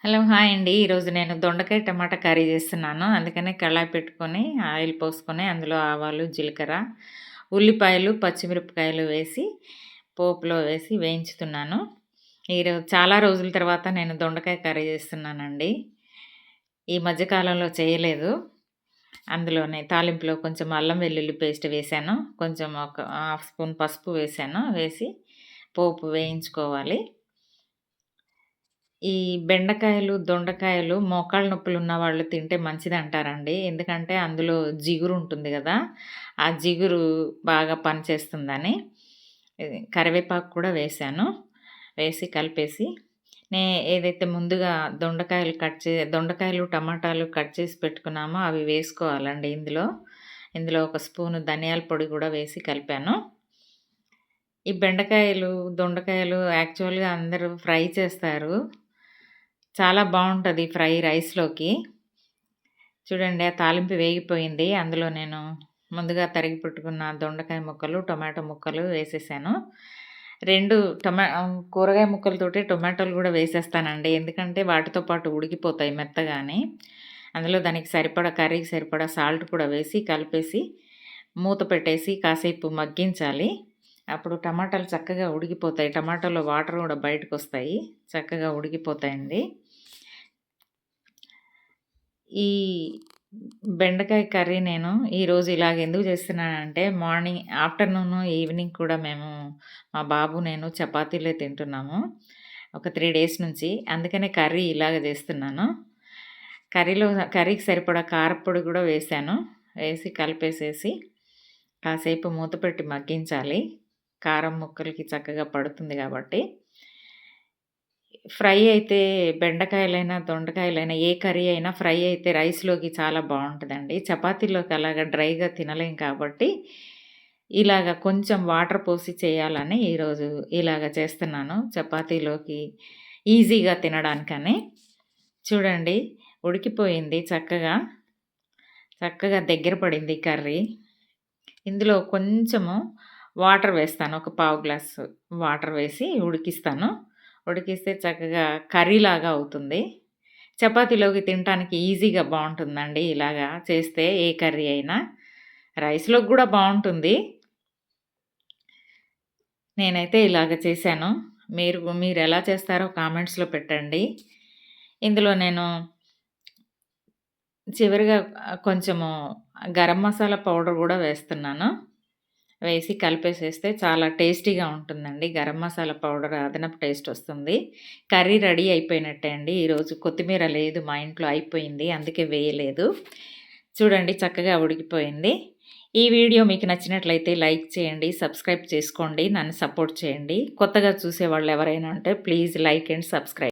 Hello! Hi అండి. ఈరోజు నేను దొండకాయ టమాటా కర్రీ చేస్తున్నాను. అందుకనే కళాయి పెట్టుకొని, ఆయిల్ పోసుకొని, అందులో ఆవాలు, జీలకర్ర, ఉల్లిపాయలు, పచ్చిమిరపకాయలు వేసి, పోపులో వేసి వేయించుతున్నాను. చాలా రోజుల తర్వాత నేను దొండకాయ కర్రీ చేస్తున్నానండి. ఈ మధ్య కాలంలో చేయలేదు. అందులోనే తాలింపులో కొంచెం అల్లం వెల్లుల్లి పేస్ట్ వేశాను. కొంచెం ఒక హాఫ్ స్పూన్ పసుపు వేశాను. వేసి పోపు వేయించుకోవాలి. ఈ బెండకాయలు, దొండకాయలు మోకాళ్ళ నొప్పులున్న వాళ్ళు తింటే మంచిదంటారండి. ఎందుకంటే అందులో జిగురు ఉంటుంది గదా! ఆ జిగురు బాగా పనిచేస్తుందని. కరివేపాకు కూడా వేశాను. వేసి కలిపేసి ఏదైతే ముందుగా దొండకాయలు, టమాటాలు కట్ చేసి పెట్టుకున్నామో అవి వేసుకోవాలండి ఇందులో. ఇందులో ఒక స్పూను ధనియాల పొడి కూడా వేసి కలిపాను. ఈ బెండకాయలు, దొండకాయలు యాక్చువల్‌గా అందరూ ఫ్రై చేస్తారు. చాలా బావుంటది ఫ్రై రైస్‌లోకి. చూడండి ఆ తాలింపు వేగిపోయింది. అందులో నేను ముందుగా తరిగి పెట్టుకున్న దొండకాయ ముక్కలు, టొమాటో ముక్కలు వేసేసాను. 2 కూరగాయ ముక్కలతోటి టొమాటోలు గూడా వేసేస్తానండి. ఎందుకంటే వాటితో పాటు ఉడికిపోతాయి మెత్తగాని. అందులో దానికి సరిపడా కర్రీకి సరిపడా సాల్ట్ కూడా వేసి కలిపేసి మూత పెట్టేసి కాసేపు మగ్గించాలి. అప్పుడు టమాటాలు చక్కగా ఉడికిపోతాయి. టమాటాలో వాటర్ గూడా బయటకొస్తాయి. చక్కగా ఉడికిపోతాయండి. ఈ బెండకాయ కర్రీ నేను ఈరోజు ఇలాగ ఎందుకు చేస్తున్నానంటే ఆఫ్టర్‌నూను, ఈవినింగ్ కూడా మేము మా బాబు, నేను చపాతీలే తింటున్నాము. ఒక 3 డేస్ నుంచి. అందుకనే కర్రీ ఇలాగ చేస్తున్నాను. కర్రీకి సరిపడా కారప్పొడి కూడా వేశాను. వేసి కలిపేసేసి కాసేపు మూత పెట్టి మగ్గించాలి. కారం ముక్కలకి చక్కగా పడుతుంది కాబట్టి. ఫ్రై అయితే బెండకాయలైనా, దొండకాయలైనా ఏ కర్రీ అయినా ఫ్రై అయితే రైస్‌లోకి చాలా బావుంటదండి. చపాతీలోకి అలాగా డ్రైగా తినలేం కాబట్టి, ఇలాగ కొంచెం వాటర్ పోసి చేయాలని ఈరోజు ఇలాగ చేస్తున్నాను. చపాతీలోకి ఈజీగా తినడానికని. చూడండి ఉడికిపోయింది చక్కగా. చక్కగా దగ్గర పడింది కర్రీ. ఇందులో కొంచెము వాటర్ వేస్తాను. ఒక పావు గ్లాసు వాటర్ వేసి ఉడికిస్తాను. ఉడికిస్తే చక్కగా కర్రీలాగా అవుతుంది. చపాతీలోకి తినటానికి ఈజీగా బావుంటుందండి ఇలాగా చేస్తే ఏ కర్రీ అయినా. రైస్‌లోకి గూడా బావుంటుంది. నేనైతే ఇలాగ చేశాను. మీరెలా చేస్తారో కామెంట్స్‌లో పెట్టండి. ఇందులో నేను చివరగా కొంచెము గరం మసాలా పౌడర్ గూడా వేస్తున్నాను. వేసి కలిపేసేస్తే చాలా టేస్టీగా ఉంటుందండి. గరం మసాలా పౌడర్ అదనపు టేస్ట్ వస్తుంది. కర్రీ రెడీ అయిపోయినట్టే అండి. ఈరోజు కొత్తిమీర లేదు మా ఇంట్లో, అయిపోయింది. అందుకే వేయలేదు. చూడండి చక్కగా ఉడికిపోయింది. ఈ వీడియో మీకు నచ్చినట్లయితే లైక్ చేయండి, సబ్స్క్రైబ్ చేసుకోండి, నన్ను సపోర్ట్ చేయండి. కొత్తగా చూసేవాళ్ళు ఎవరైనా ఉంటే ప్లీజ్ లైక్ అండ్ సబ్స్క్రైబ్.